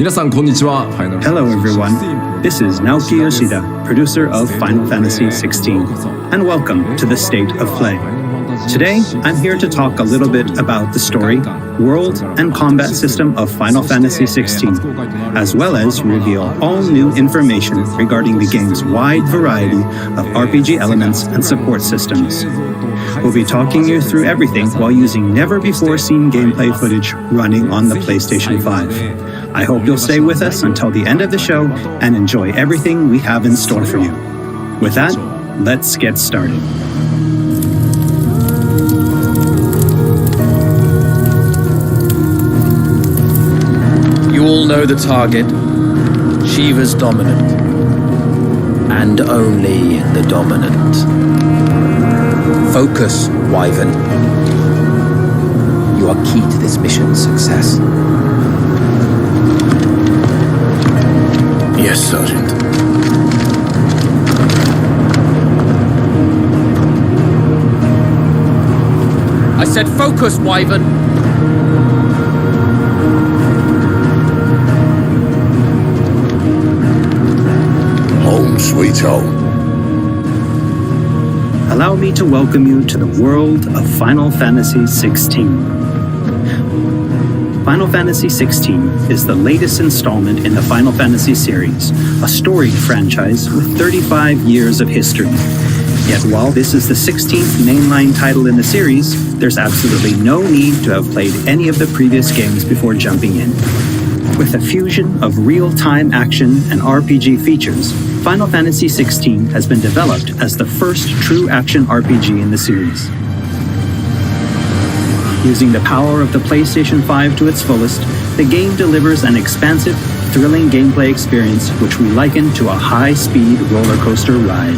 Hello everyone, this is Naoki Yoshida, producer of Final Fantasy XVI, and welcome to the State of Play. Today, I'm here to talk a little bit about the story, world, and combat system of Final Fantasy XVI, as well as reveal all new information regarding the game's wide variety of RPG elements and support systems. We'll be talking you through everything while using never-before-seen gameplay footage running on the PlayStation 5. I hope you'll stay with us until the end of the show and enjoy everything we have in store for you. With that, let's get started. You all know the target. Shiva's dominant. And only the dominant. Focus, Wyvern. You are key to this mission's success. Yes, Sergeant. I said focus, Wyvern. Home sweet home. Allow me to welcome you to the world of Final Fantasy XVI. Final Fantasy XVI is the latest installment in the Final Fantasy series, a storied franchise with 35 years of history. Yet while this is the 16th mainline title in the series, there's absolutely no need to have played any of the previous games before jumping in. With a fusion of real-time action and RPG features, Final Fantasy XVI has been developed as the first true action RPG in the series. Using the power of the PlayStation 5 to its fullest, the game delivers an expansive, thrilling gameplay experience which we liken to a high-speed roller coaster ride.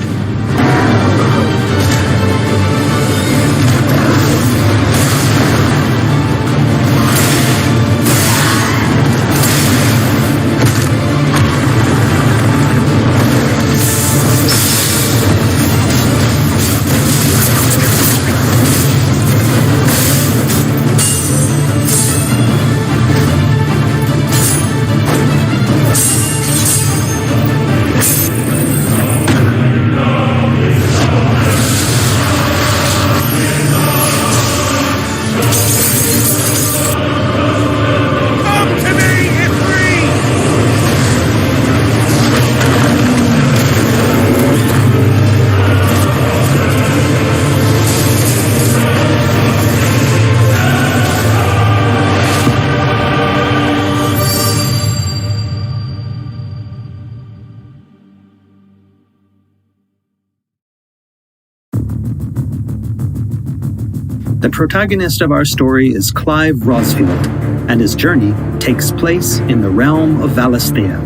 The protagonist of our story is Clive Rosfield, and his journey takes place in the realm of Valisthea.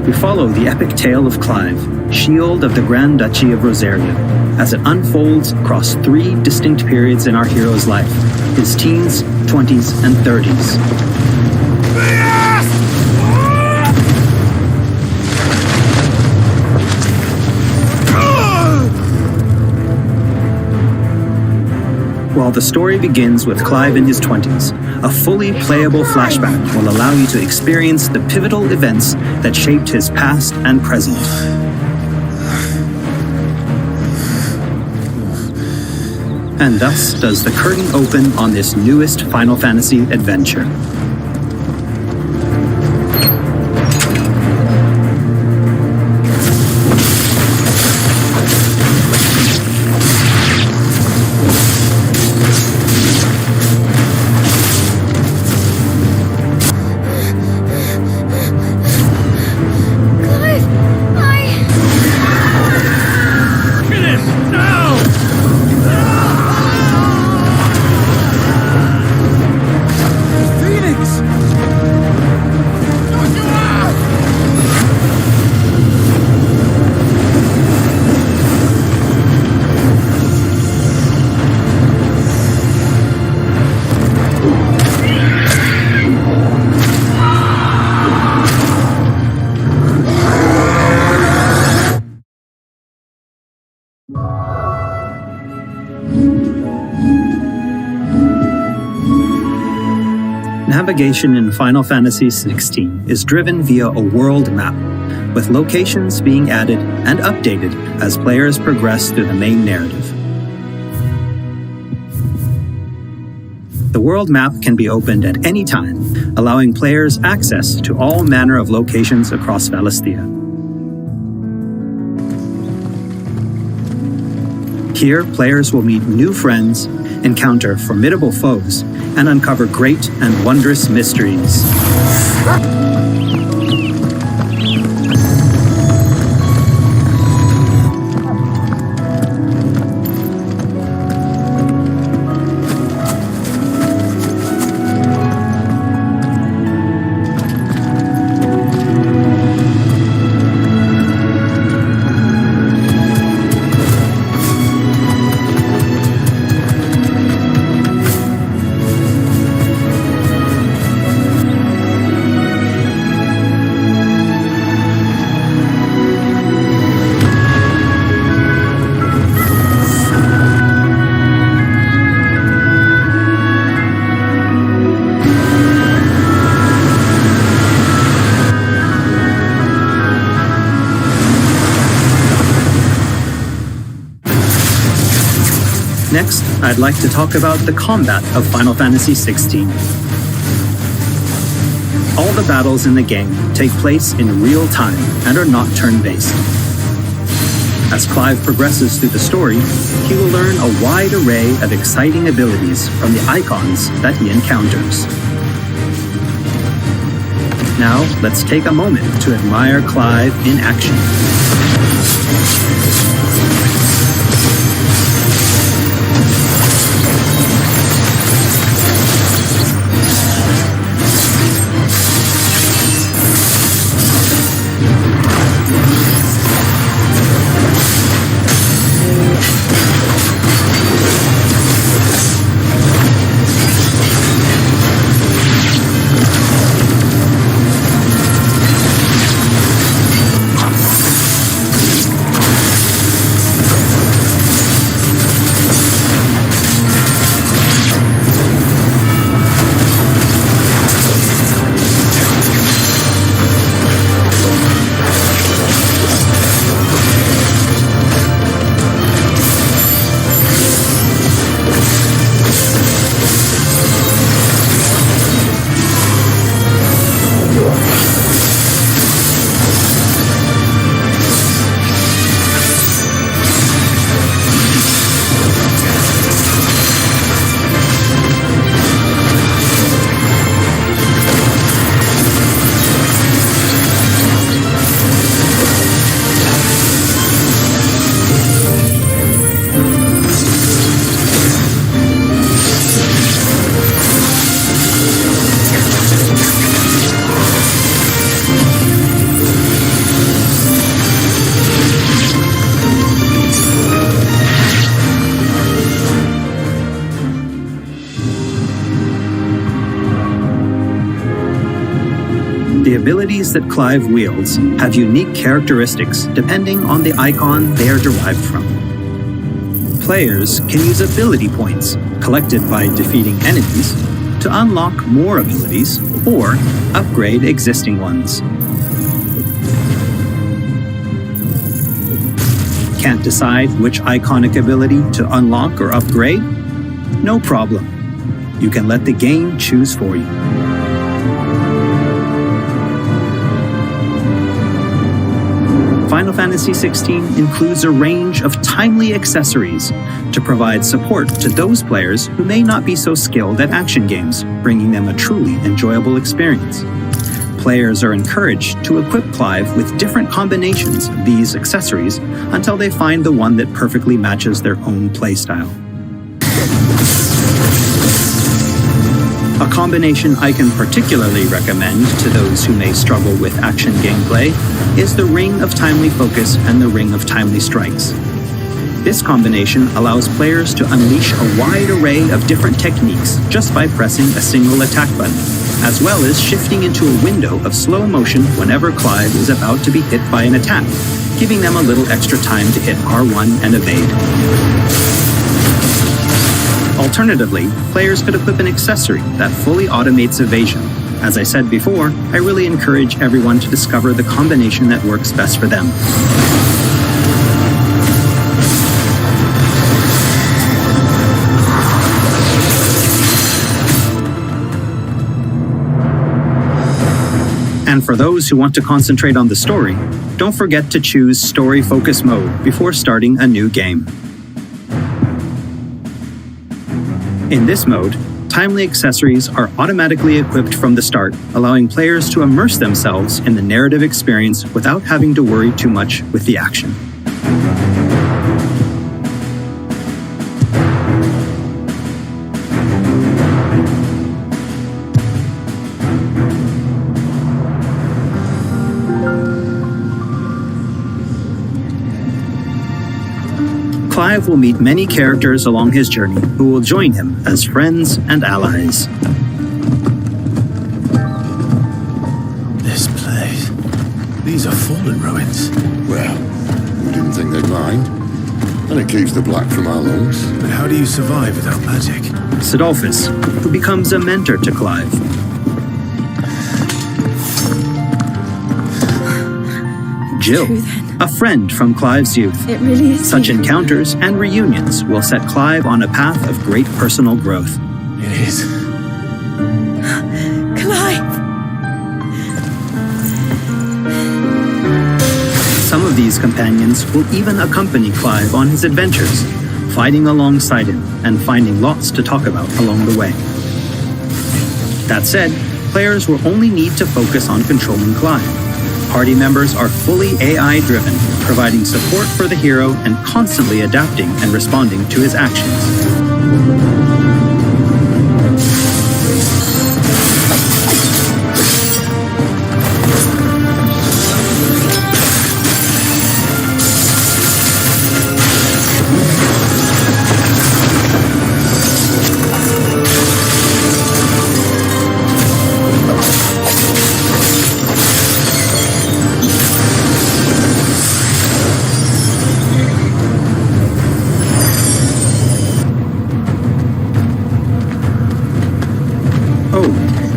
We follow the epic tale of Clive, Shield of the Grand Duchy of Rosaria, as it unfolds across 3 distinct periods in our hero's life, his teens, 20s, and 30s. While the story begins with Clive in his 20s, a fully playable flashback will allow you to experience the pivotal events that shaped his past and present. And thus does the curtain open on this newest Final Fantasy adventure. Navigation in Final Fantasy XVI is driven via a world map, with locations being added and updated as players progress through the main narrative. The world map can be opened at any time, allowing players access to all manner of locations across Valisthea. Here, players will meet new friends, encounter formidable foes, and uncover great and wondrous mysteries. Next, I'd like to talk about the combat of Final Fantasy XVI. All the battles in the game take place in real time and are not turn-based. As Clive progresses through the story, he will learn a wide array of exciting abilities from the icons that he encounters. Now, let's take a moment to admire Clive in action. The abilities that Clive wields have unique characteristics depending on the icon they are derived from. Players can use ability points, collected by defeating enemies, to unlock more abilities or upgrade existing ones. Can't decide which iconic ability to unlock or upgrade? No problem. You can let the game choose for you. Final Fantasy XVI includes a range of timely accessories to provide support to those players who may not be so skilled at action games, bringing them a truly enjoyable experience. Players are encouraged to equip Clive with different combinations of these accessories until they find the one that perfectly matches their own playstyle. A combination I can particularly recommend to those who may struggle with action gameplay is the Ring of Timely Focus and the Ring of Timely Strikes. This combination allows players to unleash a wide array of different techniques just by pressing a single attack button, as well as shifting into a window of slow motion whenever Clive is about to be hit by an attack, giving them a little extra time to hit R1 and evade. Alternatively, players could equip an accessory that fully automates evasion. As I said before, I really encourage everyone to discover the combination that works best for them. And for those who want to concentrate on the story, don't forget to choose Story Focus Mode before starting a new game. In this mode, timely accessories are automatically equipped from the start, allowing players to immerse themselves in the narrative experience without having to worry too much with the action. Clive will meet many characters along his journey who will join him as friends and allies. This place. These are fallen ruins. Well, we didn't think they'd mind. And it keeps the black from our lungs. But how do you survive without magic? Sidolphus, who becomes a mentor to Clive. Jill, a friend from Clive's youth. It really is. Such encounters and reunions will set Clive on a path of great personal growth. It is. Clive! Some of these companions will even accompany Clive on his adventures, fighting alongside him and finding lots to talk about along the way. That said, players will only need to focus on controlling Clive. Party members are fully AI-driven, providing support for the hero and constantly adapting and responding to his actions.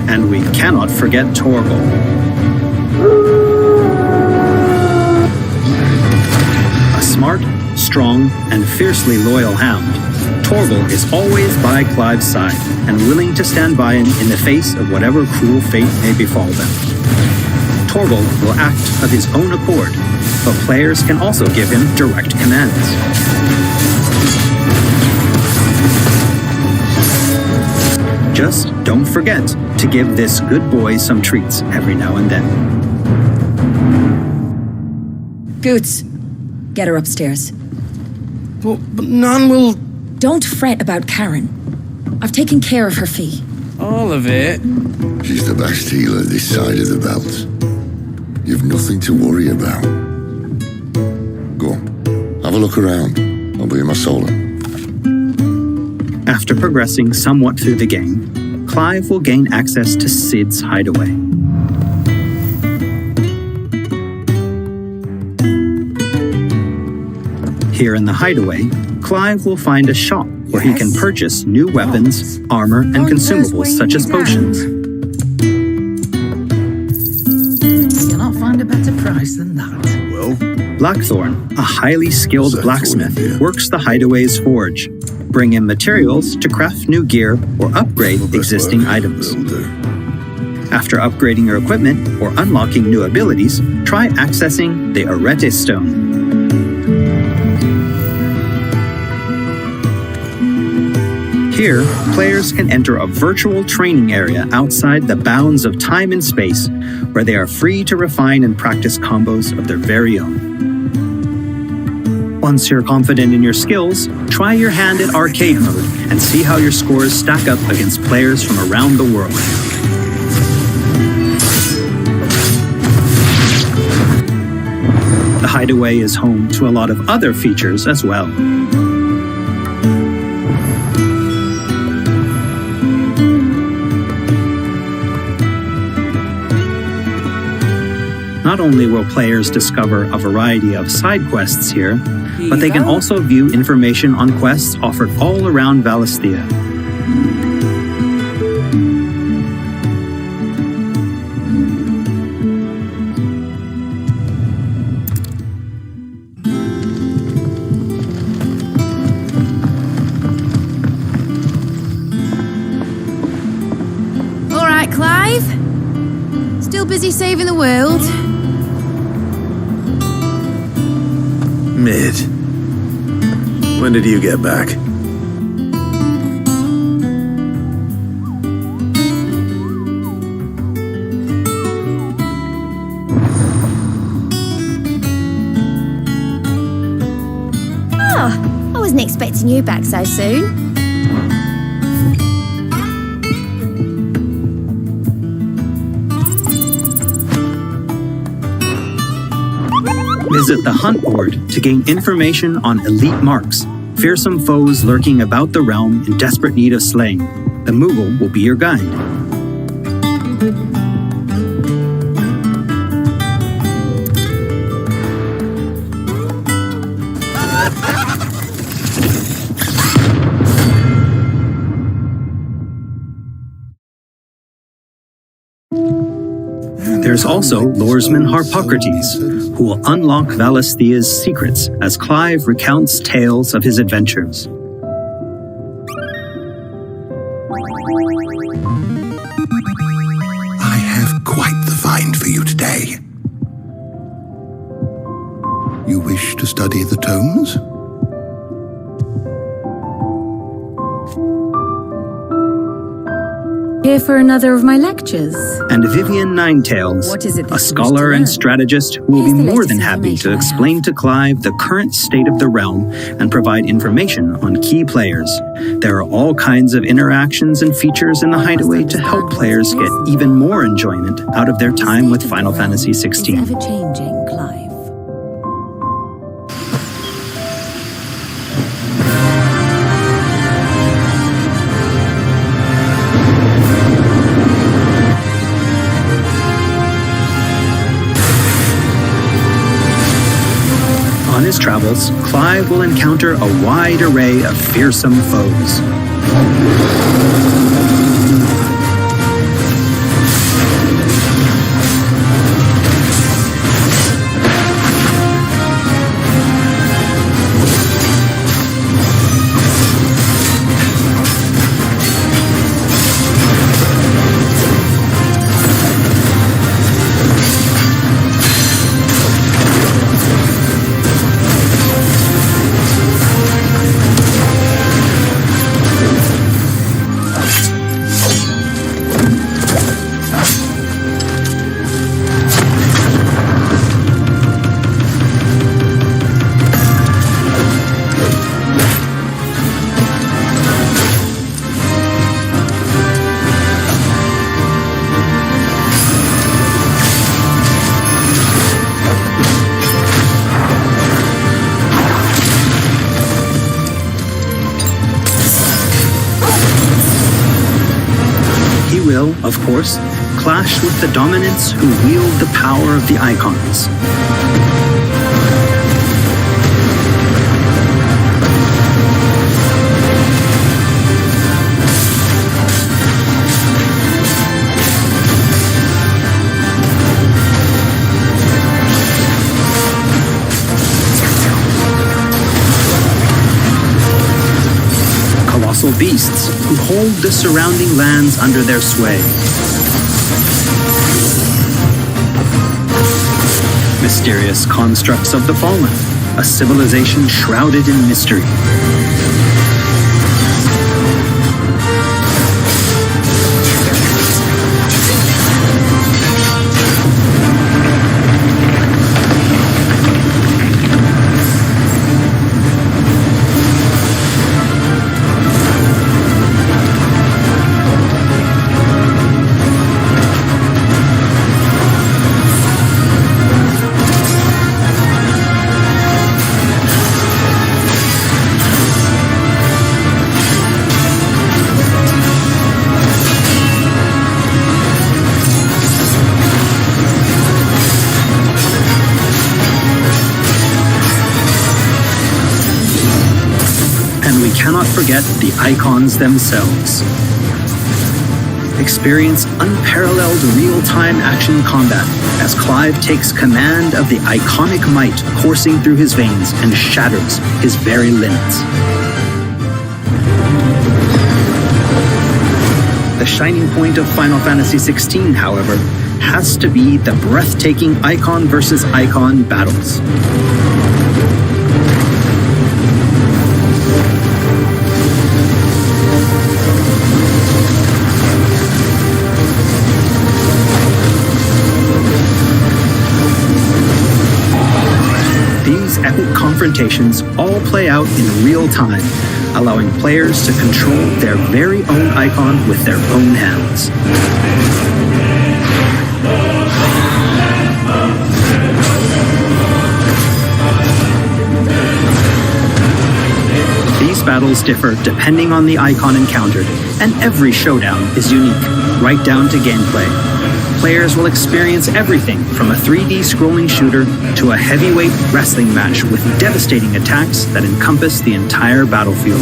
And we cannot forget Torgal. A smart, strong, and fiercely loyal hound, Torgal is always by Clive's side and willing to stand by him in the face of whatever cruel fate may befall them. Torgal will act of his own accord, but players can also give him direct commands. Just don't forget to give this good boy some treats every now and then. Goots, get her upstairs. But none will... Don't fret about Karen. I've taken care of her fee. All of it? She's the best healer this side of the belt. You've nothing to worry about. Go on, have a look around. I'll be in my solar. After progressing somewhat through the game, Clive will gain access to Sid's hideaway. Here in the hideaway, Clive will find a shop where he can purchase new weapons, armor, and consumables such as potions. Cannot find a better price than that. Well, Blackthorn, a highly skilled What's that blacksmith, for you? works the hideaway's forge. Bring in materials to craft new gear or upgrade existing items. Will do. After upgrading your equipment or unlocking new abilities, try accessing the Arete Stone. Here, players can enter a virtual training area outside the bounds of time and space, where they are free to refine and practice combos of their very own. Once you're confident in your skills, try your hand at arcade mode and see how your scores stack up against players from around the world. The hideaway is home to a lot of other features as well. Not only will players discover a variety of side quests here, but they can also view information on quests offered all around Valisthea. All right, Clive. Still busy saving the world? Mid. When did you get back? Oh, I wasn't expecting you back so soon. Visit the hunt board to gain information on elite marks, fearsome foes lurking about the realm in desperate need of slaying. The Moogle will be your guide. There's also Loresman Harpocrates, who will unlock Valisthea's secrets as Clive recounts tales of his adventures. I have quite the find for you today. You wish to study the tomes? Here for another of my lectures. And Vivian Ninetails, What is it that a you wish scholar to and learn? strategist who will Here's be the more latest than happy to information I explain have. to Clive the current state of the realm and provide information on key players. There are all kinds of interactions and features in the Hideaway to help players get even more enjoyment out of their time with Final Fantasy Is XVI. ever changing, Clive. On his travels, Clive will encounter a wide array of fearsome foes. He will, of course, clash with the dominants who wield the power of the icons. Colossal beasts who hold the surrounding lands under their sway. Mysterious constructs of the fallen, a civilization shrouded in mystery. cannot forget the icons themselves. Experience unparalleled real-time action combat as Clive takes command of the iconic might coursing through his veins and shatters his very limits. The shining point of Final Fantasy XVI, however, has to be the breathtaking icon versus icon battles. These epic confrontations all play out in real time, allowing players to control their very own icon with their own hands. These battles differ depending on the icon encountered, and every showdown is unique, right down to gameplay. Players will experience everything from a 3D scrolling shooter to a heavyweight wrestling match with devastating attacks that encompass the entire battlefield.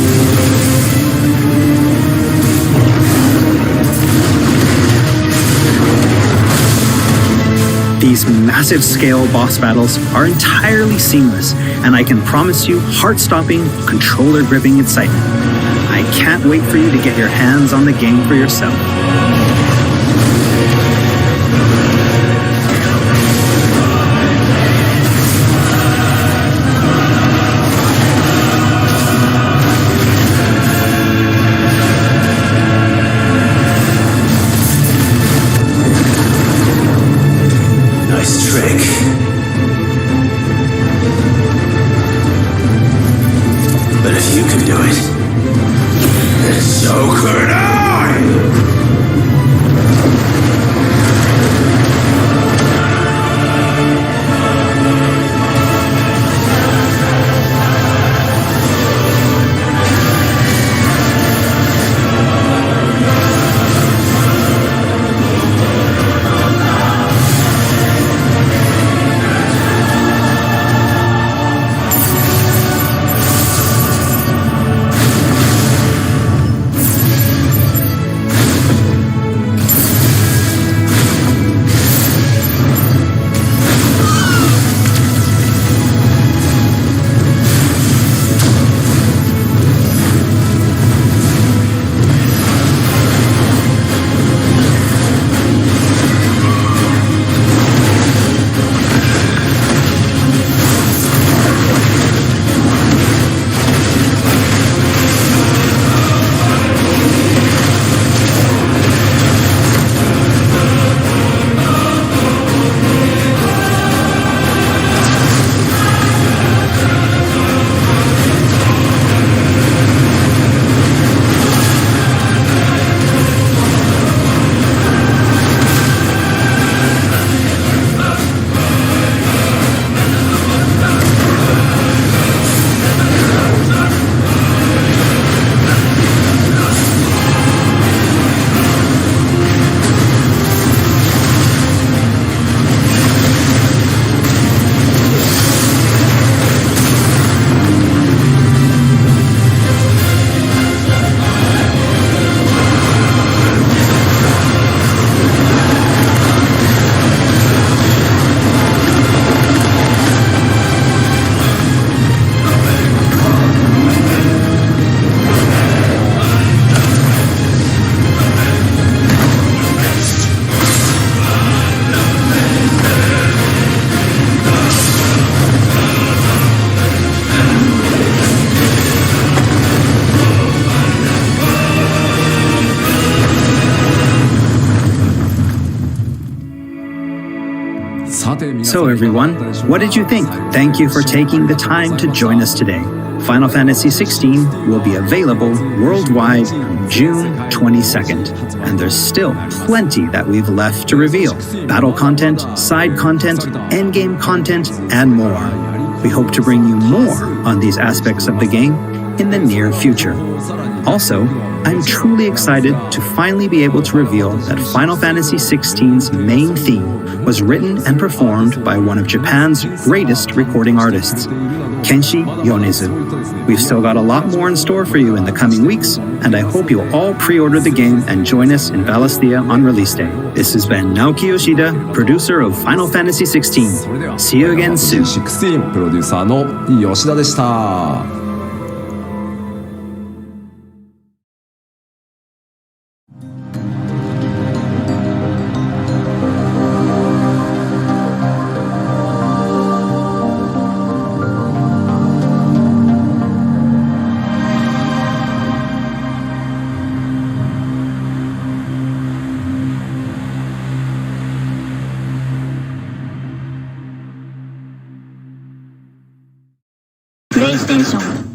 These massive-scale boss battles are entirely seamless, and I can promise you heart-stopping, controller-gripping excitement. I can't wait for you to get your hands on the game for yourself. But if you can do it, then so could I! So everyone, what did you think? Thank you for taking the time to join us today. Final Fantasy XVI will be available worldwide on June 22nd, and there's still plenty that we've left to reveal. Battle content, side content, endgame content, and more. We hope to bring you more on these aspects of the game in the near future. Also, I'm truly excited to finally be able to reveal that Final Fantasy XVI's main theme was written and performed by one of Japan's greatest recording artists, Kenshi Yonezu. We've still got a lot more in store for you in the coming weeks, and I hope you'll all pre-order the game and join us in Valisthea on release day. This has been Naoki Yoshida, producer of Final Fantasy XVI. See you again soon. 16プロデューサーの吉田でした。プレイステーション